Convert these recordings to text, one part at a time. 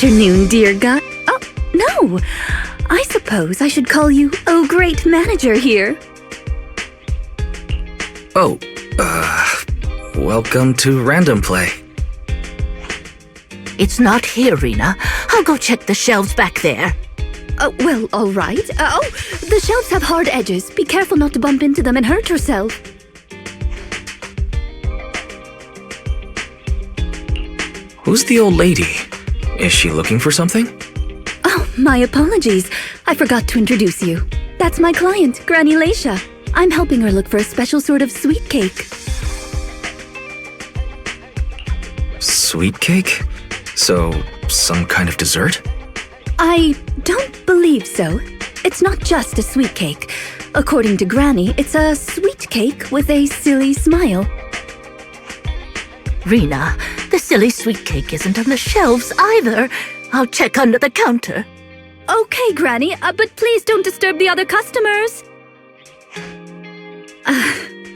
afternoon, dear guy. Oh, no. I suppose I should call you, oh, great manager here. Oh, welcome to Random Play. It's not here, Rina. I'll go check the shelves back there. Oh, well, all right. The shelves have hard edges. Be careful not to bump into them and hurt yourself. Who's the old lady? Is she looking for something? Oh, my apologies. I forgot to introduce you. That's my client, Granny Leisha. I'm helping her look for a special sort of sweet cake. Sweet cake? So, some kind of dessert? I don't believe so. It's not just a sweet cake. According to Granny, it's a sweet cake with a silly smile. Rina, the silly sweet cake isn't on the shelves either. I'll check under the counter. Okay, Granny, but please don't disturb the other customers.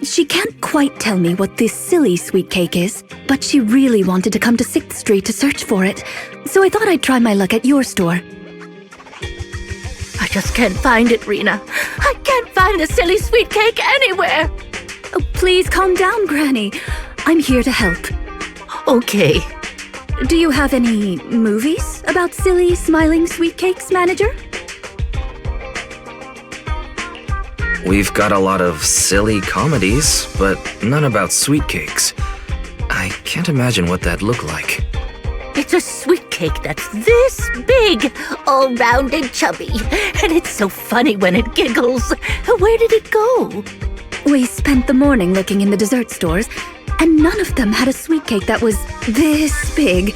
She can't quite tell me what this silly sweet cake is, but she really wanted to come to 6th Street to search for it, so I thought I'd try my luck at your store. I just can't find it, Rina. I can't find the silly sweet cake anywhere. Oh, please calm down, Granny. I'm here to help. Okay. Do you have any movies about silly, smiling sweet cakes, manager? We've got a lot of silly comedies, but none about sweet cakes. I can't imagine what that'd look like. It's a sweet cake that's this big, all round and chubby. And it's so funny when it giggles. Where did it go? We spent the morning looking in the dessert stores, and none of them had a sweet cake that was this big.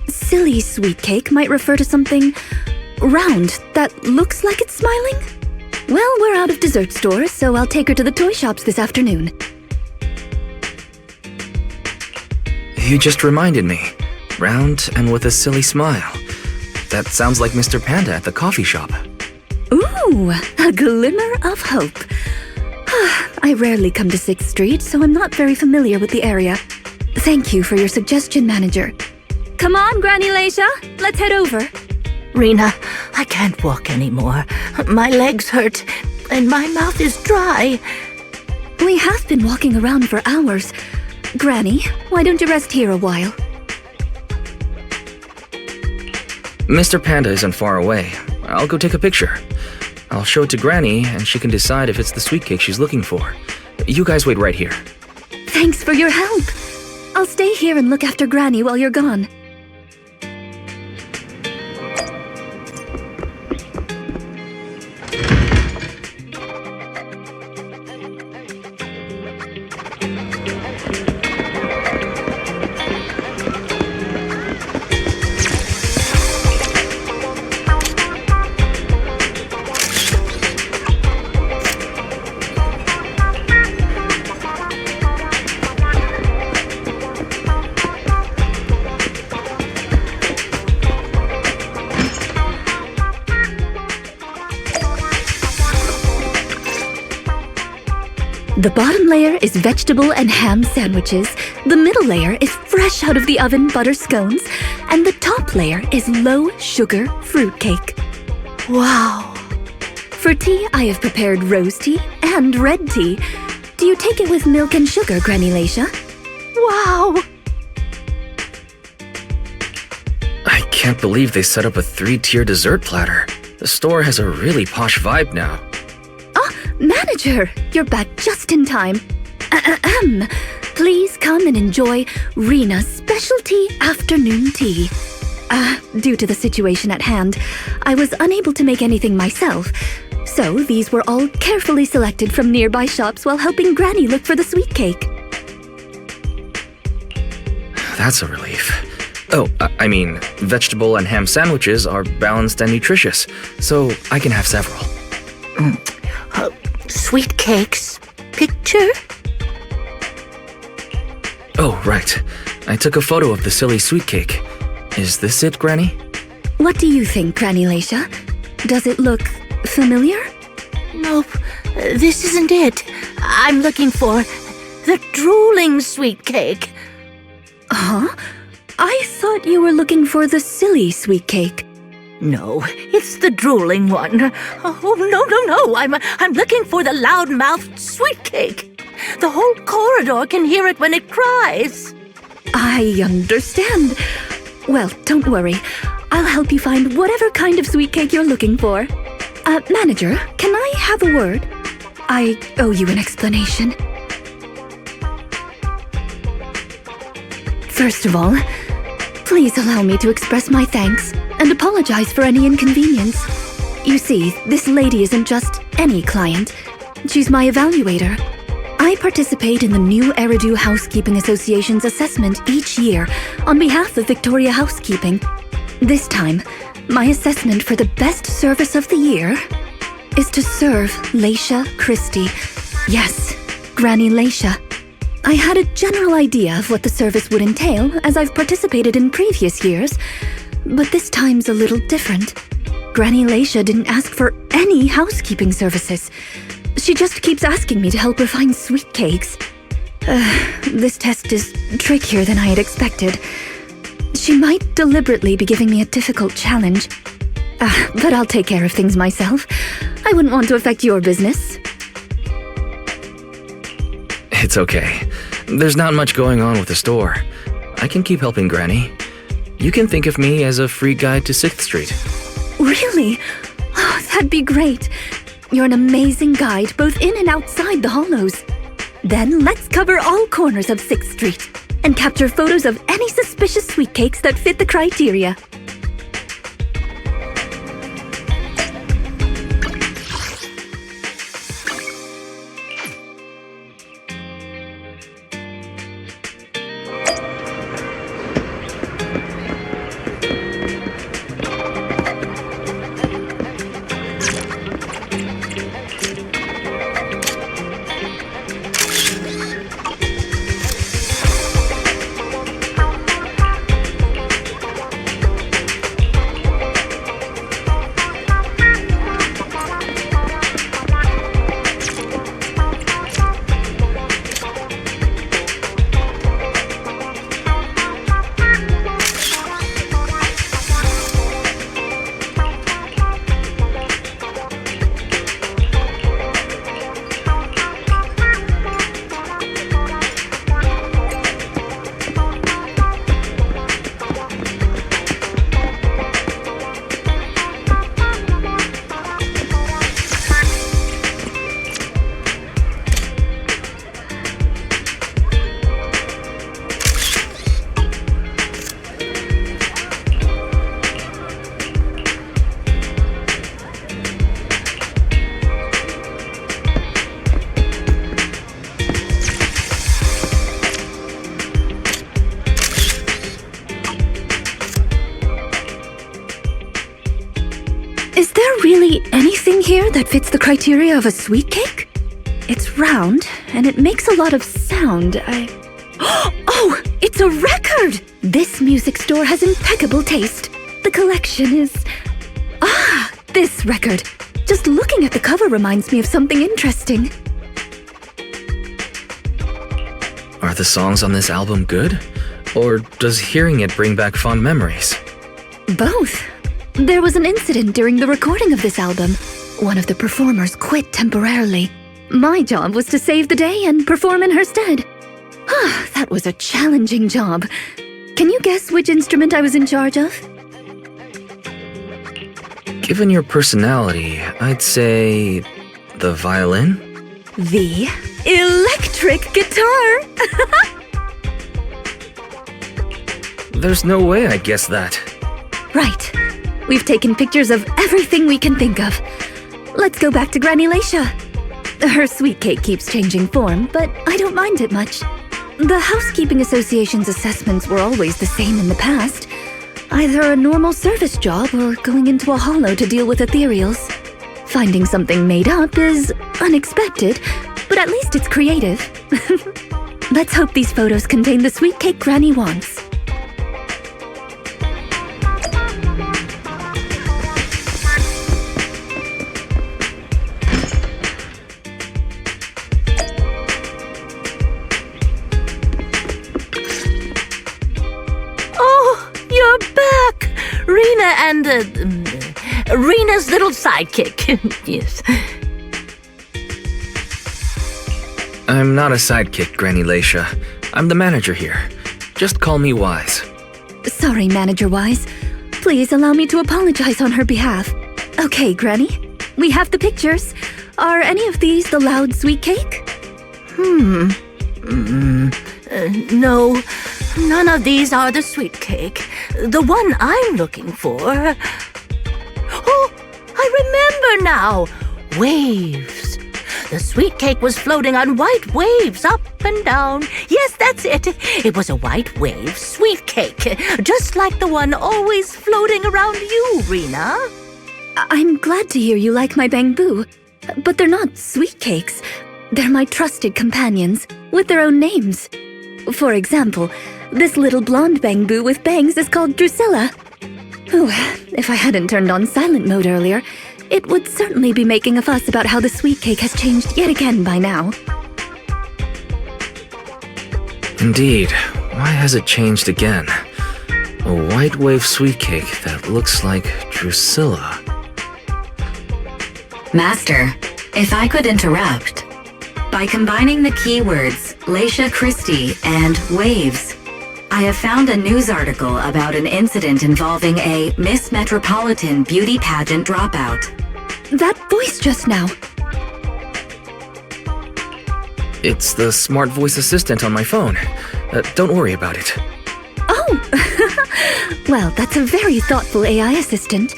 Silly sweet cake might refer to something round that looks like it's smiling? Well, we're out of dessert stores, so I'll take her to the toy shops this afternoon. You just reminded me. Round and with a silly smile. That sounds like Mr. Panda at the coffee shop. Ooh, a glimmer of hope. I rarely come to 6th Street, so I'm not very familiar with the area. Thank you for your suggestion, manager. Come on, Granny Leisha. Let's head over. Rina, I can't walk anymore. My legs hurt, and my mouth is dry. We have been walking around for hours. Granny, why don't you rest here a while? Mr. Panda isn't far away. I'll go take a picture. I'll show it to Granny, and she can decide if it's the sweet cake she's looking for. You guys wait right here. Thanks for your help. I'll stay here and look after Granny while you're gone. The bottom layer is vegetable and ham sandwiches, the middle layer is fresh out of the oven butter scones, and the top layer is low-sugar fruitcake. Wow. For tea, I have prepared rose tea and red tea. Do you take it with milk and sugar, Granny Leisha? Wow. I can't believe they set up a 3-tier dessert platter. The store has a really posh vibe now. Manager, you're back just in time. Please come and enjoy Rina's specialty afternoon tea. Due to the situation at hand, I was unable to make anything myself, so these were all carefully selected from nearby shops while helping Granny look for the sweet cake. That's a relief. Oh, I mean, vegetable and ham sandwiches are balanced and nutritious, so I can have several. Sweet cakes? Picture? Oh, right. I took a photo of the silly sweet cake. Is this it, Granny? What do you think, Granny Leisha? Does it look familiar? Nope, this isn't it. I'm looking for the drooling sweet cake. Huh? I thought you were looking for the silly sweet cake. No, it's the drooling one. Oh, no. I'm looking for the loud-mouthed sweet cake. The whole corridor can hear it when it cries. I understand. Well, don't worry. I'll help you find whatever kind of sweet cake you're looking for. Manager, can I have a word? I owe you an explanation. First of all, please allow me to express my thanks and apologize for any inconvenience. You see, this lady isn't just any client. She's my evaluator. I participate in the new Eridu Housekeeping Association's assessment each year on behalf of Victoria Housekeeping. This time, my assessment for the best service of the year is to serve Leisha Christie. Yes, Granny Leisha. I had a general idea of what the service would entail, as I've participated in previous years, but this time's a little different. Granny Leisha didn't ask for any housekeeping services. She just keeps asking me to help her find sweet cakes. This test is trickier than I had expected. She might deliberately be giving me a difficult challenge. But I'll take care of things myself. I wouldn't want to affect your business. It's okay. There's not much going on with the store. I can keep helping Granny. You can think of me as a free guide to 6th Street. Really? Oh, that'd be great. You're an amazing guide, both in and outside the hollows. Then let's cover all corners of 6th Street and capture photos of any suspicious sweet cakes that fit the criteria. Is there really anything here that fits the criteria of a sweet cake? It's round, and it makes a lot of sound. Oh, it's a record! This music store has impeccable taste. The collection is... this record. Just looking at the cover reminds me of something interesting. Are the songs on this album good? Or does hearing it bring back fond memories? Both. There was an incident during the recording of this album. One of the performers quit temporarily. My job was to save the day and perform in her stead. That was a challenging job. Can you guess which instrument I was in charge of? Given your personality, I'd say the violin? The electric guitar! There's no way I'd guess that. Right. We've taken pictures of everything we can think of. Let's go back to Granny Leisha. Her sweet cake keeps changing form, but I don't mind it much. The Housekeeping Association's assessments were always the same in the past. Either a normal service job or going into a hollow to deal with ethereals. Finding something made up is unexpected, but at least it's creative. Let's hope these photos contain the sweet cake Granny wants. Rina and Rina's little sidekick. Yes. I'm not a sidekick, Granny Leisha. I'm the manager here. Just call me Wise. Sorry, Manager Wise. Please allow me to apologize on her behalf. Okay, Granny. We have the pictures. Are any of these the loud sweet cake? No, none of these are the sweet cake. The one I'm looking for... Oh, I remember now! Waves. The sweet cake was floating on white waves up and down. Yes, that's it. It was a white wave sweet cake, just like the one always floating around you, Rina. I'm glad to hear you like my bamboo, but they're not sweet cakes. They're my trusted companions, with their own names. For example, this little blonde bamboo with bangs is called Drusilla. Ooh, if I hadn't turned on silent mode earlier, it would certainly be making a fuss about how the sweet cake has changed yet again by now. Indeed. Why has it changed again? A white wave sweet cake that looks like Drusilla. Master, if I could interrupt. By combining the keywords Leisha Christie and waves, I have found a news article about an incident involving a Miss Metropolitan beauty pageant dropout. That voice just now. It's the smart voice assistant on my phone. Don't worry about it. Oh! Well, that's a very thoughtful AI assistant.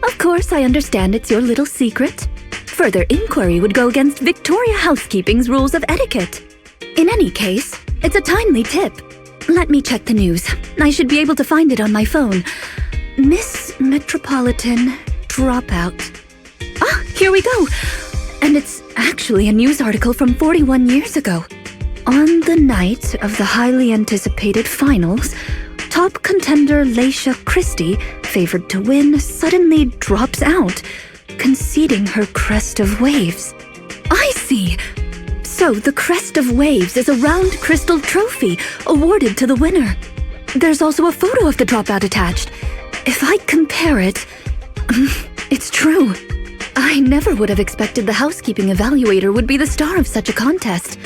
Of course, I understand it's your little secret. Further inquiry would go against Victoria Housekeeping's rules of etiquette. In any case, it's a timely tip. Let me check the news. I should be able to find it on my phone. Miss Metropolitan dropout. Ah, here we go. And it's actually a news article from 41 years ago. On the night of the highly anticipated finals, top contender Leisha Christie, favored to win, suddenly drops out, conceding her crest of waves. I see. So the crest of waves is a round crystal trophy awarded to the winner. There's also a photo of the dropout attached. If I compare it, it's true. I never would have expected the housekeeping evaluator would be the star of such a contest.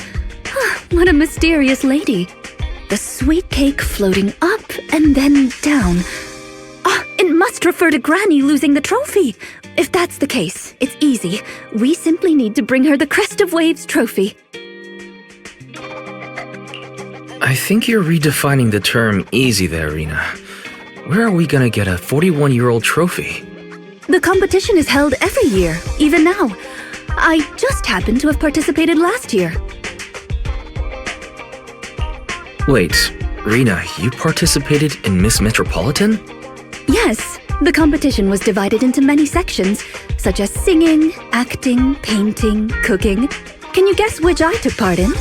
What a mysterious lady. The sweet cake floating up and then down. It must refer to Granny losing the trophy. If that's the case, it's easy. We simply need to bring her the Crest of Waves trophy. I think you're redefining the term easy there, Rina. Where are we gonna get a 41-year-old trophy? The competition is held every year, even now. I just happened to have participated last year. Wait, Rina, you participated in Miss Metropolitan? Yes, the competition was divided into many sections, such as singing, acting, painting, cooking. Can you guess which I took part in?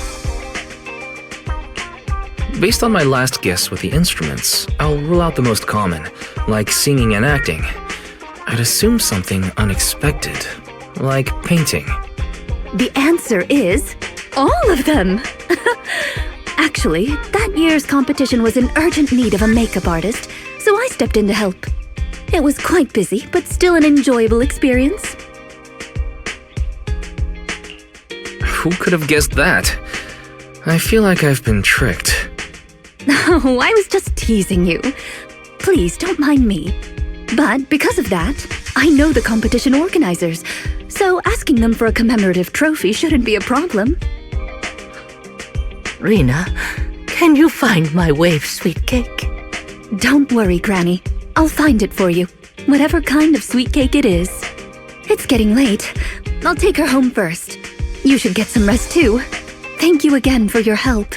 Based on my last guess with the instruments, I'll rule out the most common, like singing and acting. I'd assume something unexpected, like painting. The answer is all of them! Actually, that year's competition was in urgent need of a makeup artist, so I stepped in to help. It was quite busy, but still an enjoyable experience. Who could have guessed that? I feel like I've been tricked. Oh, I was just teasing you. Please don't mind me. But because of that, I know the competition organizers, so asking them for a commemorative trophy shouldn't be a problem. Rina, can you find my wave sweet cake? Don't worry, Granny. I'll find it for you, whatever kind of sweet cake it is. It's getting late. I'll take her home first. You should get some rest too. Thank you again for your help.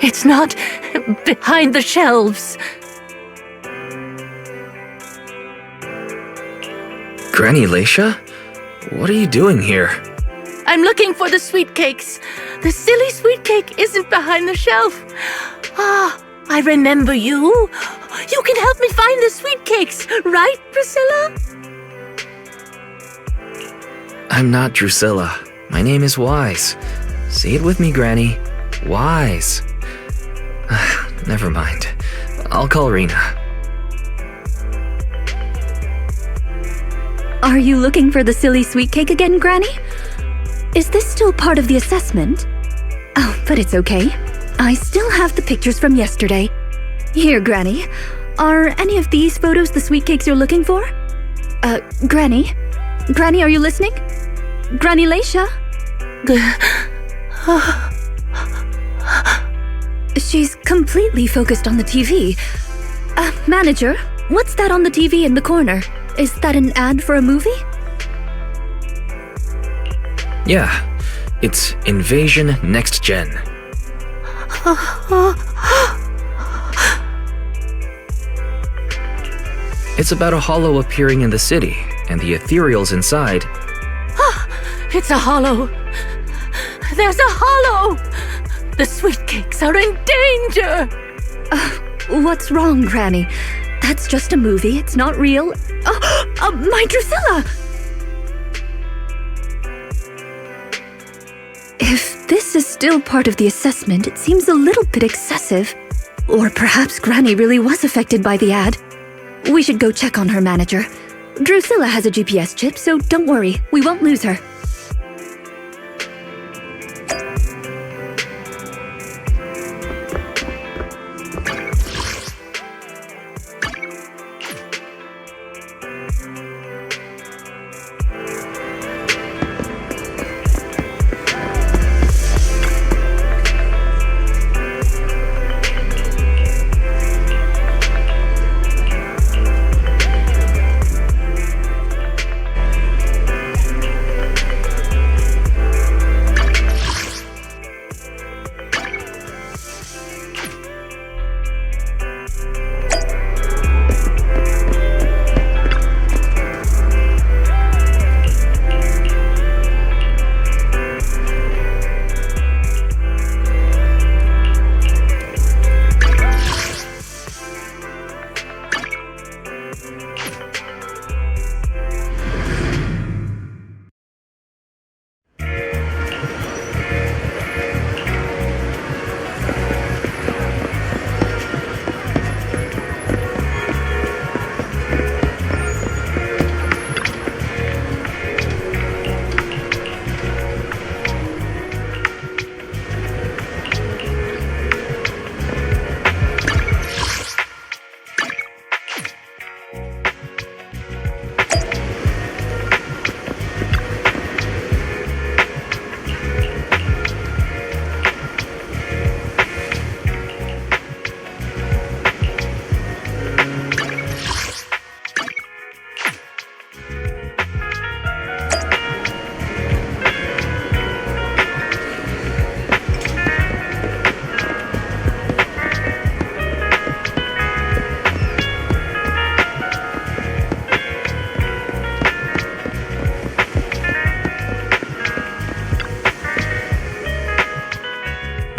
It's not behind the shelves. Granny Leisha? What are you doing here? I'm looking for the sweet cakes. The silly sweet cake isn't behind the shelf. Ah, I remember you. You can help me find the sweet cakes, right, Priscilla? I'm not Drusilla. My name is Wise. Say it with me, Granny. Wise. Never mind. I'll call Rina. Are you looking for the silly sweet cake again, Granny? Is this still part of the assessment? Oh, but it's okay. I still have the pictures from yesterday. Here, Granny. Are any of these photos the sweet cakes you're looking for? Granny? Granny, are you listening? Granny Leisha? She's completely focused on the TV. Manager, what's that on the TV in the corner? Is that an ad for a movie? Yeah, it's Invasion Next Gen. It's about a hollow appearing in the city, and the ethereals inside. It's a hollow. There's a hollow. The sweet cakes are in danger. What's wrong, Granny? That's just a movie. It's not real. My Drusilla! If this is still part of the assessment, it seems a little bit excessive. Or perhaps Granny really was affected by the ad. We should go check on her, Manager. Drusilla has a GPS chip, so don't worry. We won't lose her.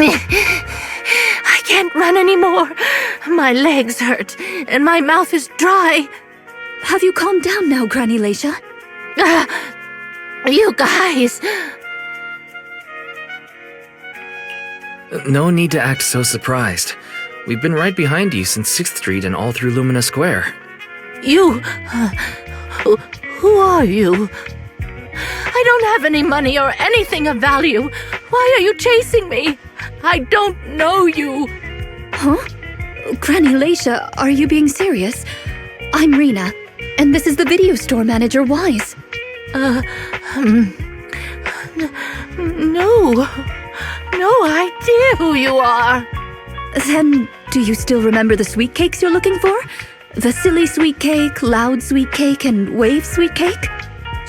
I can't run anymore. My legs hurt, and my mouth is dry. Have you calmed down now, Granny Leisha? You guys. No need to act so surprised. We've been right behind you since 6th Street and all through Lumina Square. You. Who are you? I don't have any money or anything of value. Why are you chasing me? I don't know you. Huh? Granny Leisha, are you being serious? I'm Rina, and this is the video store manager, Wise. No idea who you are. Then, do you still remember the sweet cakes you're looking for? The silly sweet cake, loud sweet cake, and wave sweet cake?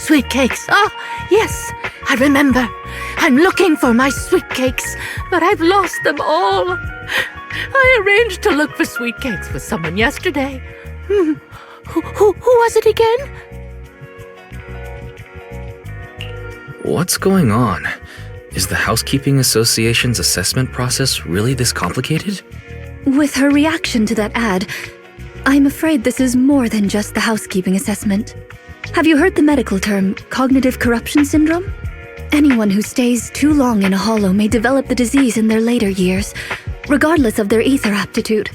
Sweet cakes. Oh, yes, I remember. I'm looking for my sweet cakes, but I've lost them all. I arranged to look for sweet cakes with someone yesterday. Who was it again? What's going on? Is the Housekeeping Association's assessment process really this complicated? With her reaction to that ad, I'm afraid this is more than just the housekeeping assessment. Have you heard the medical term cognitive corruption syndrome? Anyone who stays too long in a hollow may develop the disease in their later years, regardless of their ether aptitude.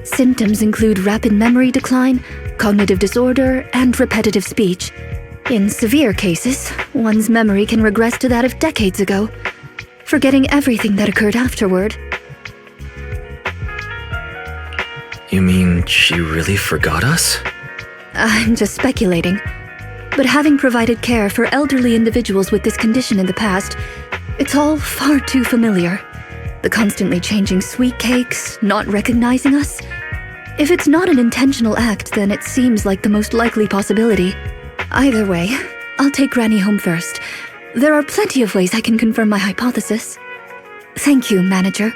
Symptoms include rapid memory decline, cognitive disorder, and repetitive speech. In severe cases, one's memory can regress to that of decades ago, forgetting everything that occurred afterward. You mean she really forgot us? I'm just speculating. But having provided care for elderly individuals with this condition in the past, it's all far too familiar. The constantly changing sweet cakes, not recognizing us. If it's not an intentional act, then it seems like the most likely possibility. Either way, I'll take Granny home first. There are plenty of ways I can confirm my hypothesis. Thank you, Manager.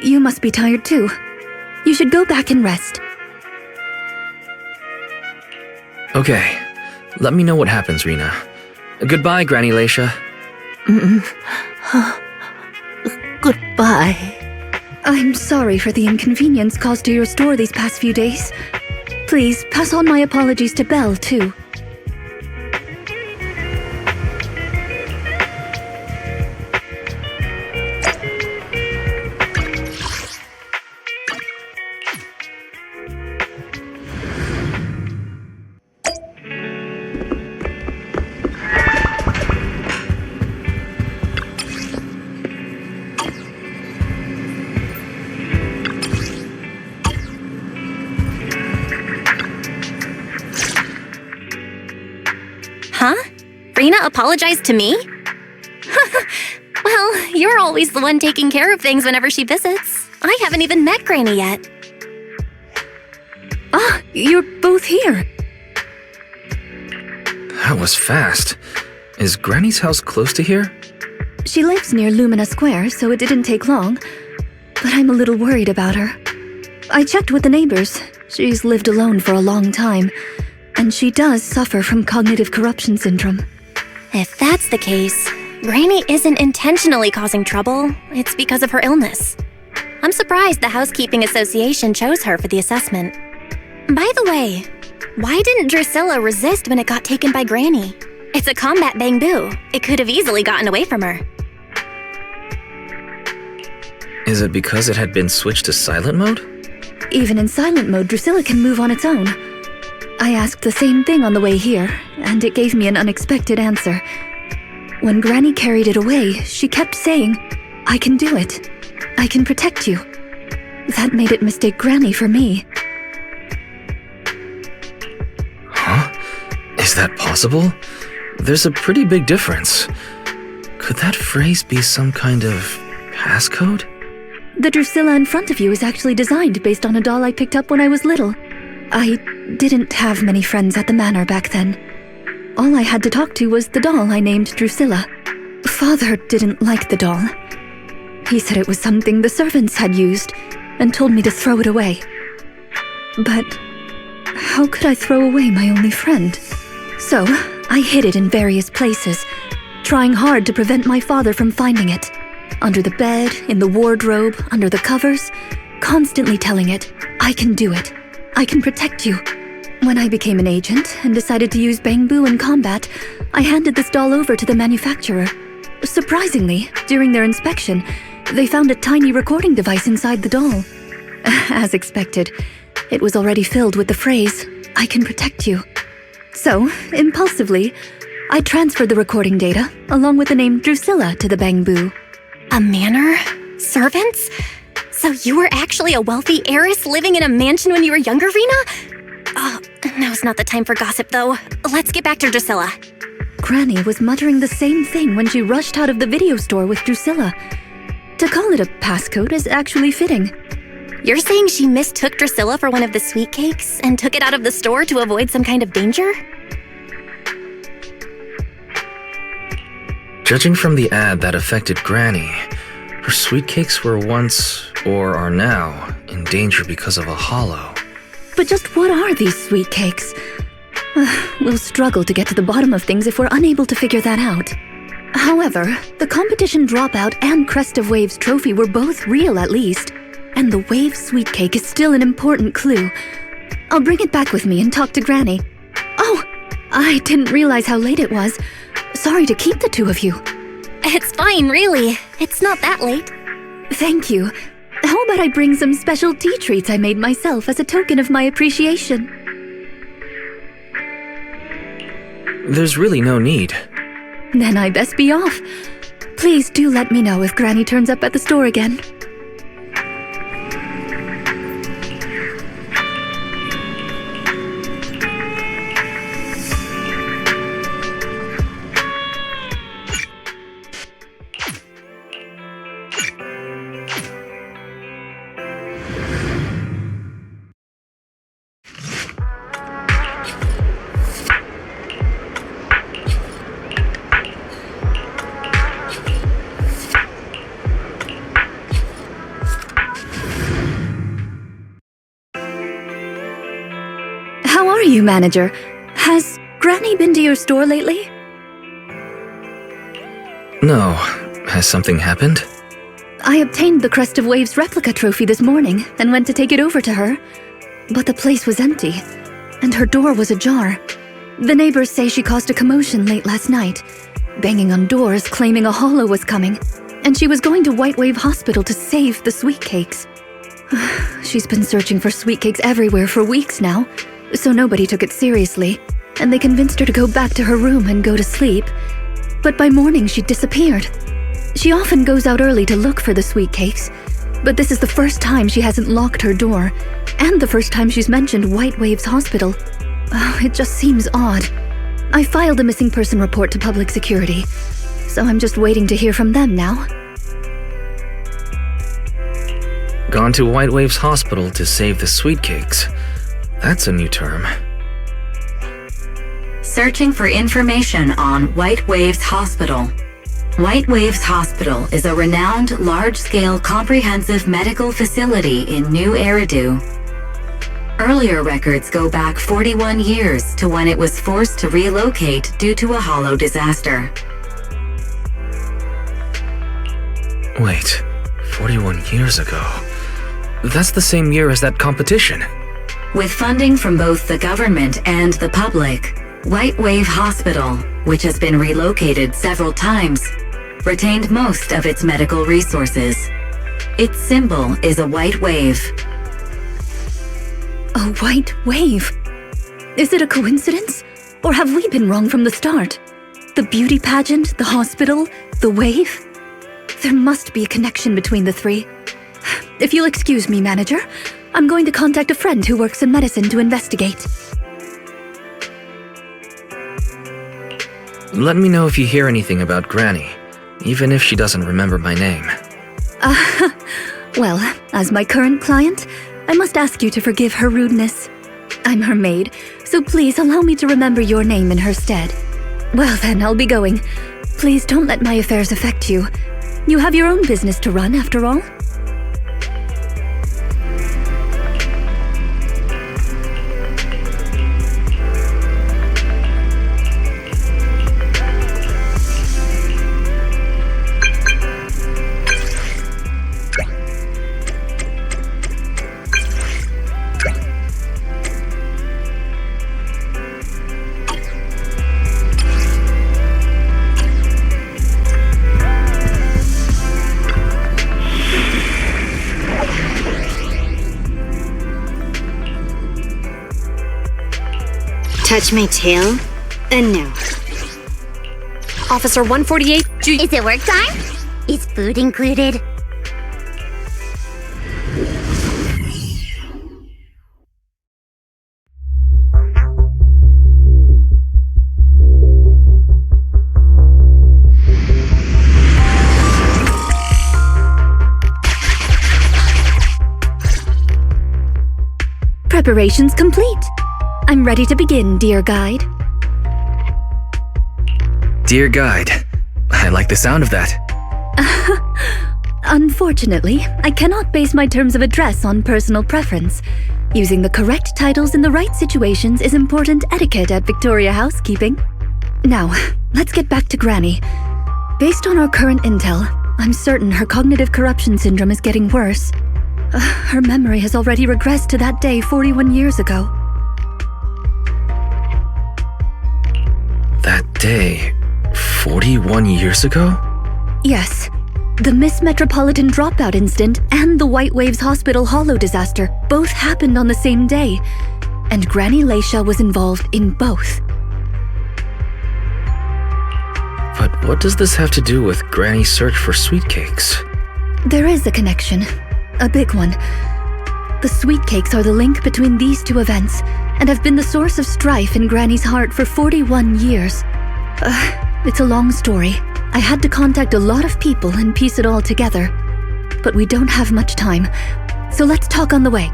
You must be tired too. You should go back and rest. Okay, let me know what happens, Rina. Goodbye, Granny Leisha. Goodbye. I'm sorry for the inconvenience caused to your store these past few days. Please pass on my apologies to Belle, too. Huh? Rina apologized to me? Well, you're always the one taking care of things whenever she visits. I haven't even met Granny yet. Ah, you're both here. That was fast. Is Granny's house close to here? She lives near Lumina Square, so it didn't take long. But I'm a little worried about her. I checked with the neighbors. She's lived alone for a long time. And she does suffer from cognitive corruption syndrome. If that's the case, Granny isn't intentionally causing trouble. It's because of her illness. I'm surprised the Housekeeping Association chose her for the assessment. By the way, why didn't Drusilla resist when it got taken by Granny? It's a combat bamboo. It could have easily gotten away from her. Is it because it had been switched to silent mode? Even in silent mode, Drusilla can move on its own. I asked the same thing on the way here, and it gave me an unexpected answer. When Granny carried it away, she kept saying, "I can do it. I can protect you." That made it mistake Granny for me. Huh? Is that possible? There's a pretty big difference. Could that phrase be some kind of passcode? The Drusilla in front of you is actually designed based on a doll I picked up when I was little. I didn't have many friends at the manor back then. All I had to talk to was the doll I named Drusilla. Father didn't like the doll. He said it was something the servants had used and told me to throw it away. But how could I throw away my only friend? So I hid it in various places, trying hard to prevent my father from finding it. Under the bed, in the wardrobe, under the covers, constantly telling it, "I can do it. I can protect you." When I became an agent and decided to use bamboo in combat, I handed this doll over to the manufacturer. Surprisingly, during their inspection, they found a tiny recording device inside the doll. As expected, it was already filled with the phrase, "I can protect you." So, impulsively, I transferred the recording data, along with the name Drusilla, to the bamboo. A manor? Servants? So you were actually a wealthy heiress living in a mansion when you were younger, Rina? Oh, now's not the time for gossip, though. Let's get back to Drusilla. Granny was muttering the same thing when she rushed out of the video store with Drusilla. To call it a passcode is actually fitting. You're saying she mistook Drusilla for one of the sweet cakes and took it out of the store to avoid some kind of danger? Judging from the ad that affected Granny, her sweet cakes were once, or are now, in danger because of a hollow. But just what are these sweet cakes? We'll struggle to get to the bottom of things if we're unable to figure that out. However, the competition dropout and Crest of Waves trophy were both real at least, and the Wave sweet cake is still an important clue. I'll bring it back with me and talk to Granny. Oh, I didn't realize how late it was. Sorry to keep the two of you. It's fine, really. It's not that late. Thank you. How about I bring some special tea treats I made myself as a token of my appreciation? There's really no need. Then I best be off. Please do let me know if Granny turns up at the store again. How are you, manager? Has Granny been to your store lately? No. Has something happened? I obtained the Crest of Waves replica trophy this morning and went to take it over to her. But the place was empty, and her door was ajar. The neighbors say she caused a commotion late last night, banging on doors claiming a hollow was coming, and she was going to White Wave Hospital to save the sweet cakes. She's been searching for sweet cakes everywhere for weeks now, so nobody took it seriously, and they convinced her to go back to her room and go to sleep. But by morning, she disappeared. She often goes out early to look for the sweet cakes, but this is the first time she hasn't locked her door, and the first time she's mentioned White Waves Hospital. It just seems odd. I filed a missing person report to public security, so I'm just waiting to hear from them now. Gone to White Waves Hospital to save the sweet cakes. That's a new term. Searching for information on White Waves Hospital. White Waves Hospital is a renowned large-scale comprehensive medical facility in New Eridu. Earlier records go back 41 years to when it was forced to relocate due to a hollow disaster. Wait, 41 years ago? That's the same year as that competition. With funding from both the government and the public, White Wave Hospital, which has been relocated several times, retained most of its medical resources. Its symbol is a white wave. A white wave? Is it a coincidence? Or have we been wrong from the start? The beauty pageant, the hospital, the wave? There must be a connection between the three. If you'll excuse me, manager, I'm going to contact a friend who works in medicine to investigate. Let me know if you hear anything about Granny, even if she doesn't remember my name. Well, as my current client, I must ask you to forgive her rudeness. I'm her maid, so please allow me to remember your name in her stead. Well then, I'll be going. Please don't let my affairs affect you. You have your own business to run, after all. Touch my tail? No. Officer 148, Is it work time? Is food included? Preparations complete. I'm ready to begin, dear guide. Dear Guide, I like the sound of that. Unfortunately, I cannot base my terms of address on personal preference. Using the correct titles in the right situations is important etiquette at Victoria Housekeeping. Now, let's get back to Granny. Based on our current intel, I'm certain her cognitive corruption syndrome is getting worse. Her memory has already regressed to that day 41 years ago. That day, 41 years ago? Yes. The Miss Metropolitan dropout incident and the White Waves Hospital Hollow disaster both happened on the same day, and Granny Leisha was involved in both. But what does this have to do with Granny's search for sweet cakes? There is a connection. A big one. The sweet cakes are the link between these two events, and have been the source of strife in Granny's heart for 41 years. It's a long story. I had to contact a lot of people and piece it all together. But we don't have much time, so let's talk on the way.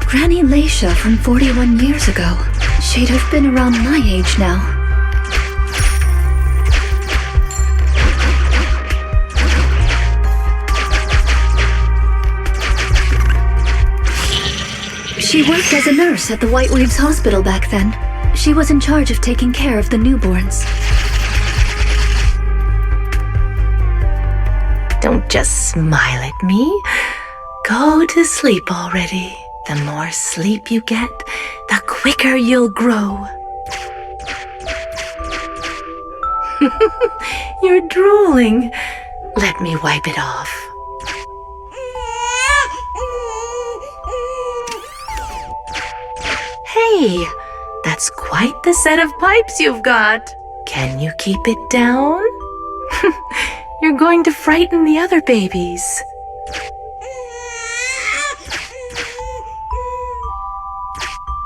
Granny Leisha from 41 years ago. She'd have been around my age now. She worked as a nurse at the White Waves Hospital back then. She was in charge of taking care of the newborns. Don't just smile at me. Go to sleep already. The more sleep you get, the quicker you'll grow. You're drooling. Let me wipe it off. Hey, that's quite the set of pipes you've got. Can you keep it down? You're going to frighten the other babies.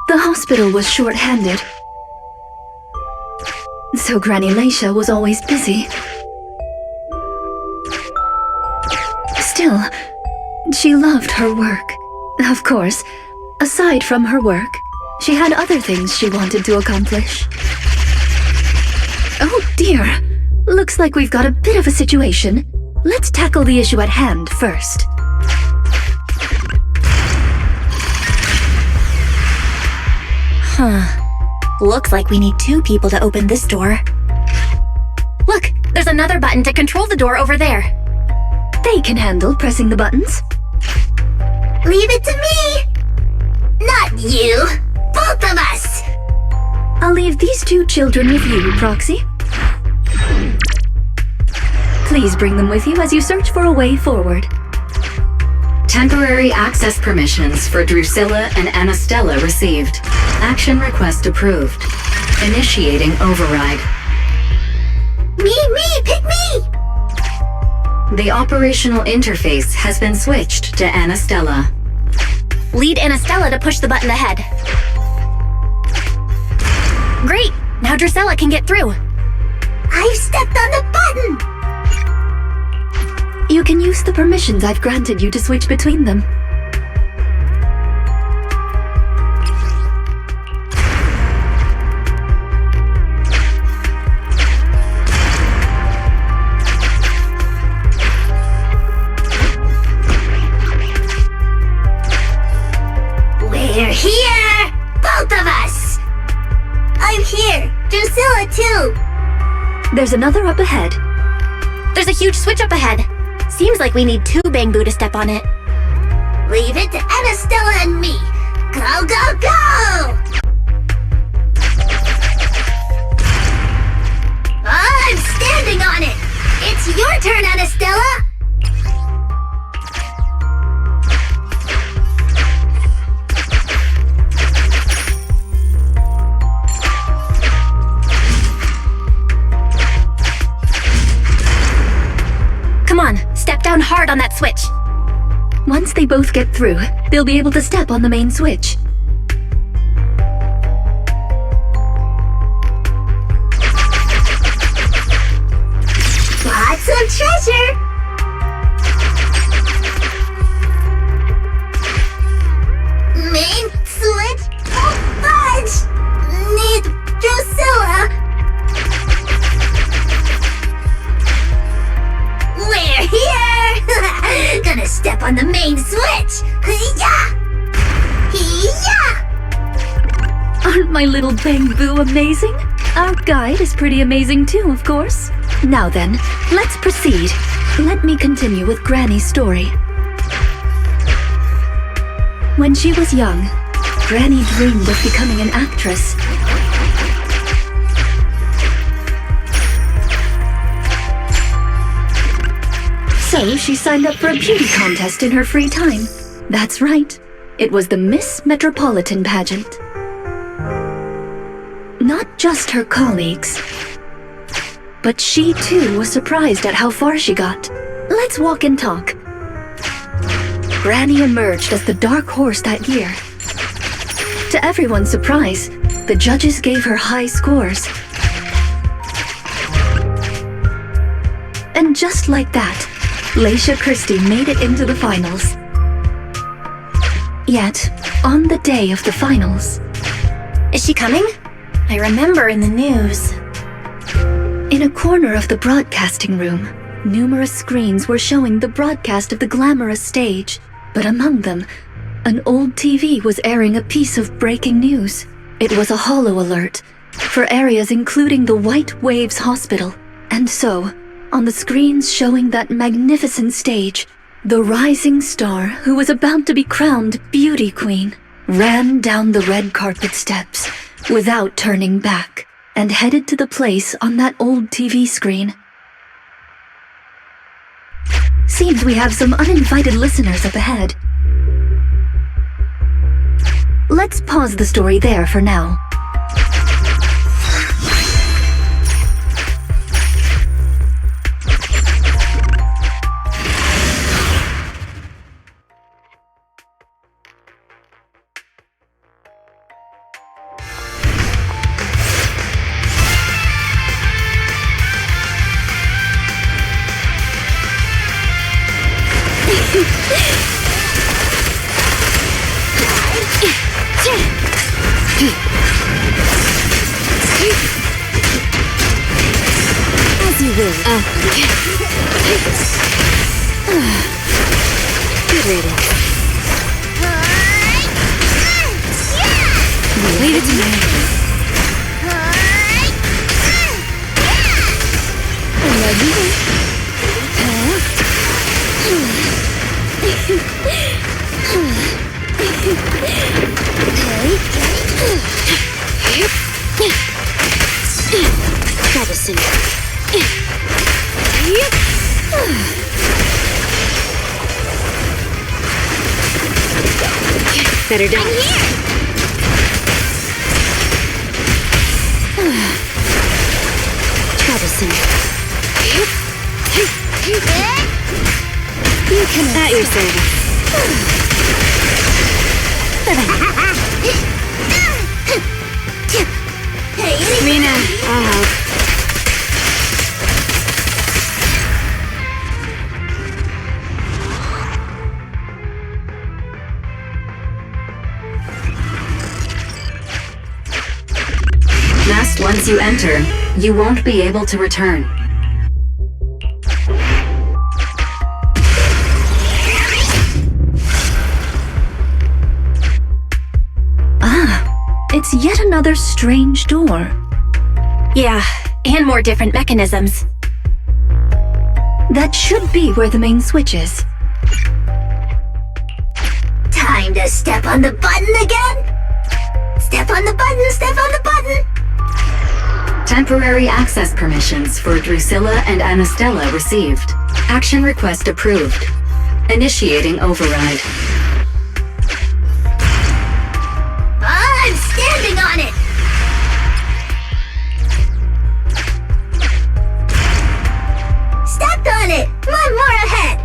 The hospital was short-handed, so Granny Leisha was always busy. Still, she loved her work. Of course, aside from her work, she had other things she wanted to accomplish. Oh dear! Looks like we've got a bit of a situation. Let's tackle the issue at hand first. Looks like we need 2 people to open this door. Look, there's another button to control the door over there. They can handle pressing the buttons. Leave it to me! Not you! Both of us! I'll leave these 2 children with you, Proxy. Please bring them with you as you search for a way forward. Temporary access permissions for Drusilla and Anastella received. Action request approved. Initiating override. Me, pick me! The operational interface has been switched to Anastella. Lead Anastella to push the button ahead. Great! Now Drusilla can get through. I've stepped on the button! You can use the permissions I've granted you to switch between them. We're here! Both of us! I'm here! Drusilla too! There's another up ahead. There's a huge switch up ahead. Seems like we need 2 Bangbu to step on it. Leave it to Anastella and me! Go, go, go! I'm standing on it! It's your turn, Anastella! Come on, step down hard on that switch. Once they both get through, they'll be able to step on the main switch. Lots of treasure! Main switch? Oh, fudge! Need Drusilla! on the main switch! Hee-yah! Hee-yah! Aren't my little bamboo amazing? Our guide is pretty amazing too, of course. Now then, let's proceed. Let me continue with Granny's story. When she was young, Granny dreamed of becoming an actress. So she signed up for a beauty contest in her free time. That's right. It was the Miss Metropolitan pageant. Not just her colleagues, but she too was surprised at how far she got. Let's walk and talk. Granny emerged as the dark horse that year. To everyone's surprise, the judges gave her high scores. And just like that, Laisha Christie made it into the finals. Yet, on the day of the finals... Is she coming? I remember in the news. In a corner of the broadcasting room, numerous screens were showing the broadcast of the glamorous stage. But among them, an old TV was airing a piece of breaking news. It was a holo alert for areas including the White Waves Hospital. And so, on the screens showing that magnificent stage, the rising star who was about to be crowned Beauty Queen ran down the red carpet steps without turning back and headed to the place on that old TV screen. Seems we have some uninvited listeners up ahead. Let's pause the story there for now. As you will. Good riddance. Leave it to me. Medicine. Better done. I'm here. Medicine. You can at your service. Rina, I'll help. Nest once you enter, you won't be able to return. It's yet another strange door. Yeah, and more different mechanisms. That should be where the main switch is. Time to step on the button again? Step on the button, step on the button! Temporary access permissions for Drusilla and Anastella received. Action request approved. Initiating override. I'm standing on it! Stepped on it! One more ahead!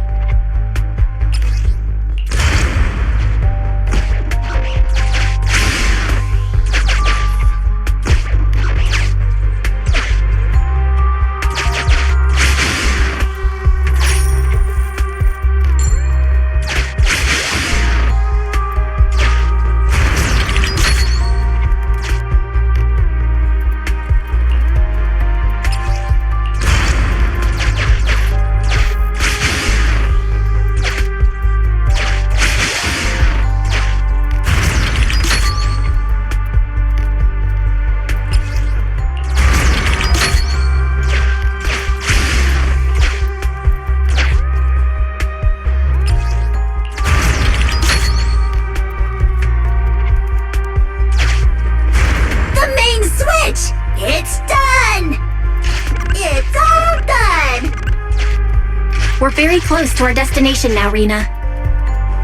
We're very close to our destination now, Rina.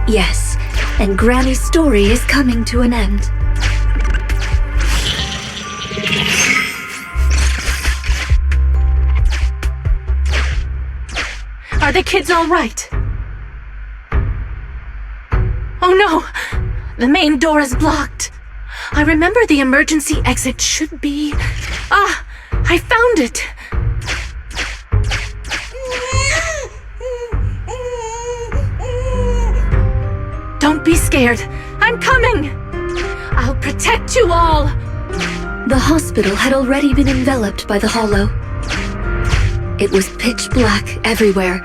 Yes, and Granny's story is coming to an end. Are the kids all right? Oh no! The main door is blocked. I remember the emergency exit should be... Ah! I found it! Don't be scared. I'm coming! I'll protect you all! The hospital had already been enveloped by the hollow. It was pitch black everywhere,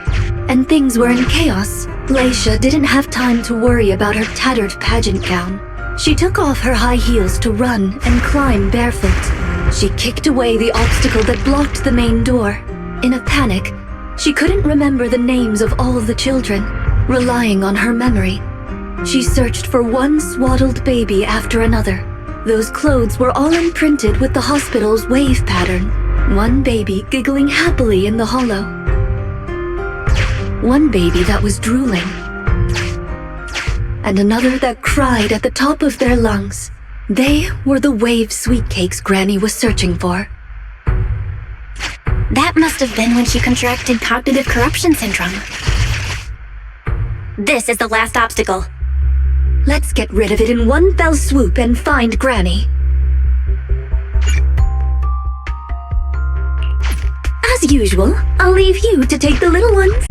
and things were in chaos. Leisha didn't have time to worry about her tattered pageant gown. She took off her high heels to run and climb barefoot. She kicked away the obstacle that blocked the main door. In a panic, she couldn't remember the names of all the children. Relying on her memory, she searched for one swaddled baby after another. Those clothes were all imprinted with the hospital's wave pattern. One baby giggling happily in the hollow. One baby that was drooling. And another that cried at the top of their lungs. They were the wave sweet cakes Granny was searching for. That must have been when she contracted cognitive corruption syndrome. This is the last obstacle. Let's get rid of it in one fell swoop and find Granny. As usual, I'll leave you to take the little ones.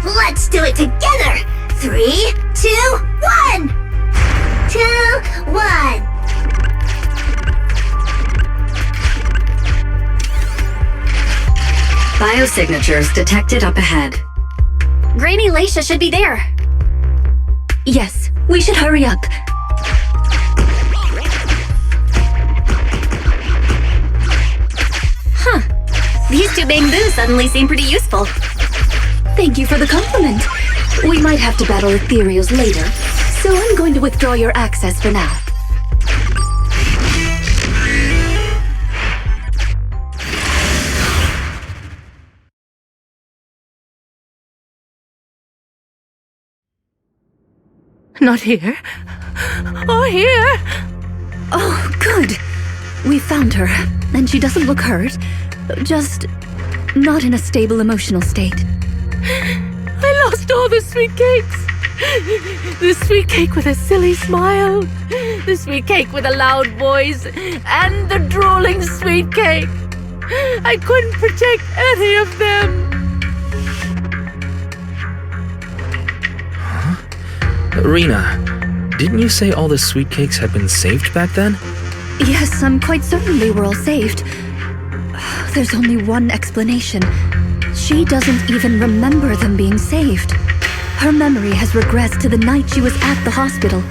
Let's do it together! 3, 2, 1! 2, 1! Biosignatures detected up ahead. Granny Leisha should be there. Yes, we should hurry up. Huh. These two bamboos suddenly seem pretty useful. Thank you for the compliment. We might have to battle ethereals later, so I'm going to withdraw your access for now. Not here. Or here. Oh, good. We found her, and she doesn't look hurt. Just not in a stable emotional state. I lost all the sweet cakes. The sweet cake with a silly smile. The sweet cake with a loud voice. And the drooling sweet cake. I couldn't protect any of them. Rina, didn't you say all the sweet cakes had been saved back then? Yes, I'm quite certain they were all saved. There's only one explanation. She doesn't even remember them being saved. Her memory has regressed to the night she was at the hospital,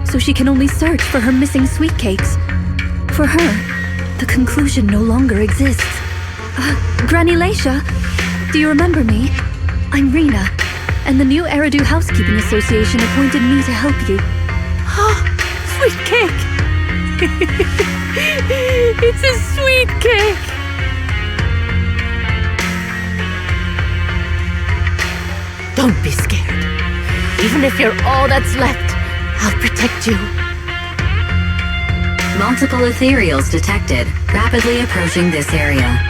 so she can only search for her missing sweet cakes. For her, the conclusion no longer exists. Granny Leisha, do you remember me? I'm Rina, and the new Eridu Housekeeping Association appointed me to help you. Oh, sweet cake. It's a sweet cake! Don't be scared. Even if you're all that's left, I'll protect you. Multiple ethereals detected, rapidly approaching this area.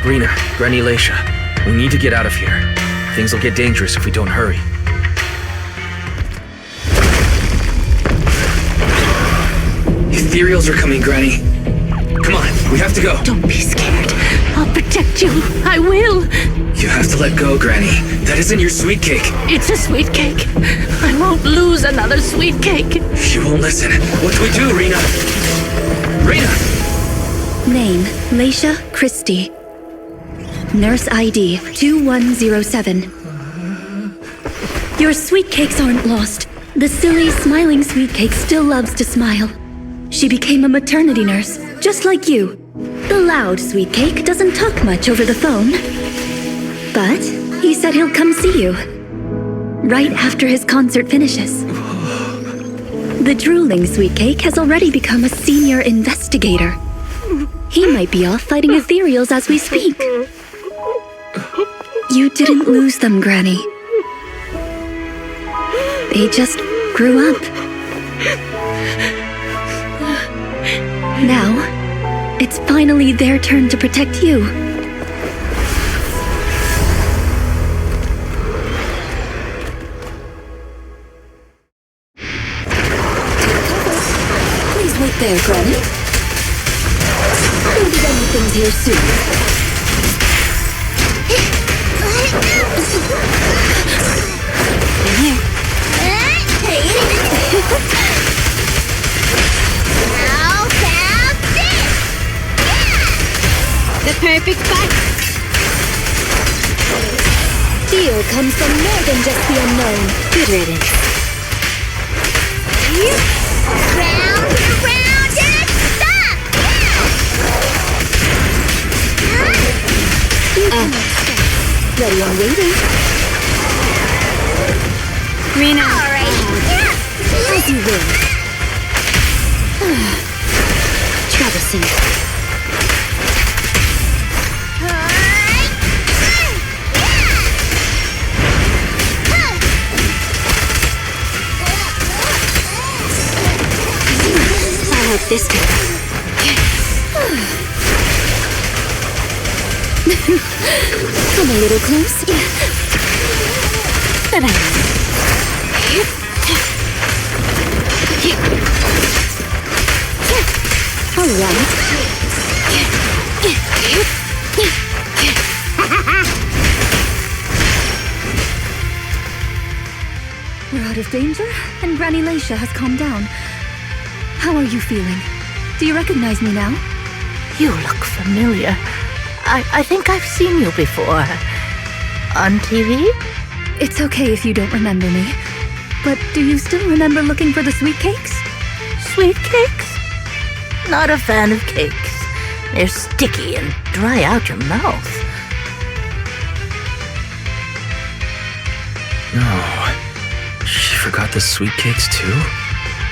Rina, Granny Leisha, we need to get out of here. Things will get dangerous if we don't hurry. Ethereals are coming, Granny. Come on, we have to go. Don't be scared. I'll protect you. I will. You have to let go, Granny. That isn't your sweet cake. It's a sweet cake. I won't lose another sweet cake. She won't listen. What do we do, Rina? Rina! Name, Leisha Christie. Nurse ID, 2107. Your sweet cakes aren't lost. The silly, smiling sweet cake still loves to smile. She became a maternity nurse, just like you. The loud sweet cake doesn't talk much over the phone. But he said he'll come see you. Right after his concert finishes. The drooling sweet cake has already become a senior investigator. He might be off fighting ethereals as we speak. You didn't lose them, Granny. They just grew up. Now, it's finally their turn to protect you. Please wait there, Granny. We'll be done with things here soon. Now, have this! The perfect fight! Fear comes from more than just the unknown. Good riddance. Round and stop! Ready and waiting. Rina. Alright. As you will. Troublesome. I hope this time. Come a little close. All right. We're out of danger, and Granny Leisha has calmed down. How are you feeling? Do you recognize me now? You look familiar. I think I've seen you before. On TV? It's okay if you don't remember me. But do you still remember looking for the sweet cakes? Sweet cakes? Not a fan of cakes. They're sticky and dry out your mouth. No. She forgot the sweet cakes too?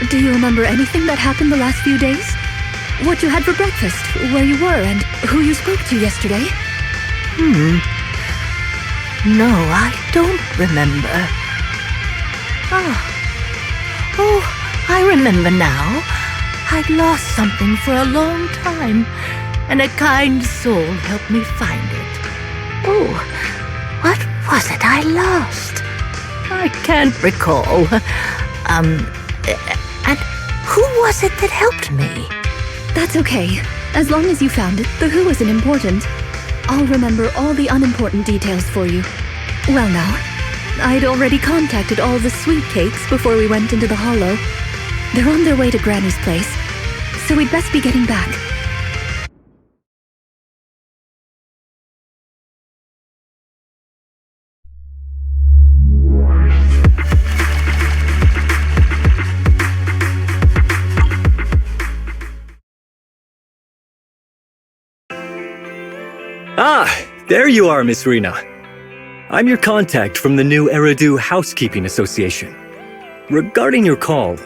Do you remember anything that happened the last few days? What you had for breakfast, where you were, and who you spoke to yesterday? No, I don't remember. Oh, I remember now. I'd lost something for a long time, and a kind soul helped me find it. Oh, what was it I lost? I can't recall. And who was it that helped me? That's okay. As long as you found it, the who isn't important. I'll remember all the unimportant details for you. Well now, I'd already contacted all the sweet cakes before we went into the hollow. They're on their way to Granny's place, so we'd best be getting back. Ah, there you are, Miss Rina. I'm your contact from the new Eridu Housekeeping Association. Regarding your call,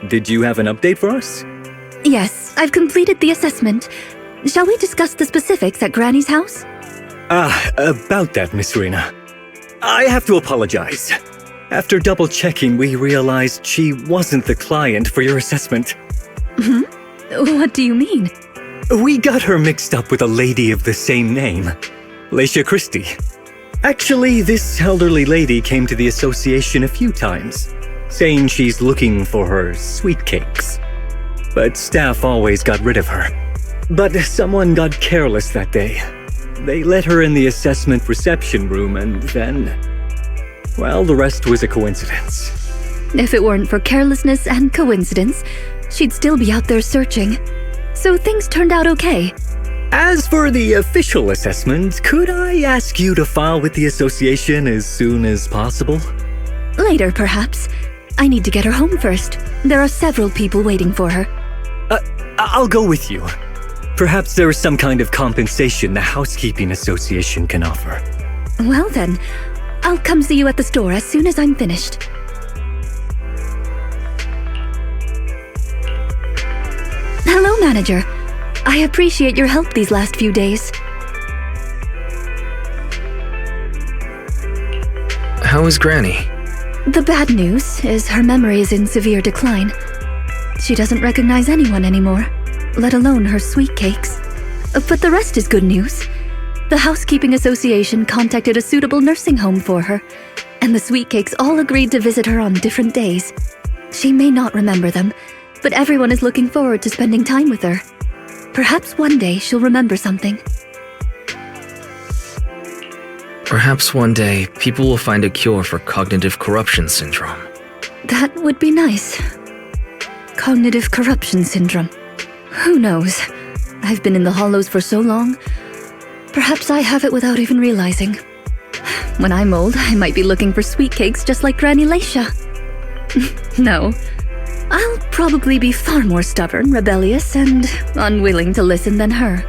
did you have an update for us? Yes, I've completed the assessment. Shall we discuss the specifics at Granny's house? About that, Miss Rina. I have to apologize. After double-checking, we realized she wasn't the client for your assessment. What do you mean? We got her mixed up with a lady of the same name, Leisha Christie. Actually, this elderly lady came to the association a few times, saying she's looking for her sweet cakes. But staff always got rid of her. But someone got careless that day. They let her in the assessment reception room and then... well, the rest was a coincidence. If it weren't for carelessness and coincidence, she'd still be out there searching. So things turned out okay. As for the official assessment, could I ask you to file with the association as soon as possible? Later, perhaps. I need to get her home first. There are several people waiting for her. I'll go with you. Perhaps there is some kind of compensation the housekeeping association can offer. Well then, I'll come see you at the store as soon as I'm finished. Hello, manager. I appreciate your help these last few days. How is Granny? The bad news is her memory is in severe decline. She doesn't recognize anyone anymore, let alone her sweet cakes. But the rest is good news. The Housekeeping Association contacted a suitable nursing home for her, and the sweet cakes all agreed to visit her on different days. She may not remember them, but everyone is looking forward to spending time with her. Perhaps one day she'll remember something. Perhaps one day people will find a cure for cognitive corruption syndrome. That would be nice. Cognitive corruption syndrome. Who knows? I've been in the Hollows for so long. Perhaps I have it without even realizing. When I'm old, I might be looking for sweet cakes just like Granny Leisha. No. I'll probably be far more stubborn, rebellious, and unwilling to listen than her.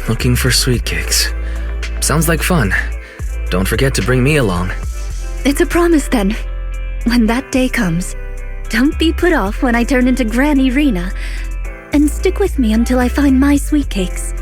Looking for sweet cakes. Sounds like fun. Don't forget to bring me along. It's a promise then. When that day comes, don't be put off when I turn into Granny Rina, and stick with me until I find my sweet cakes.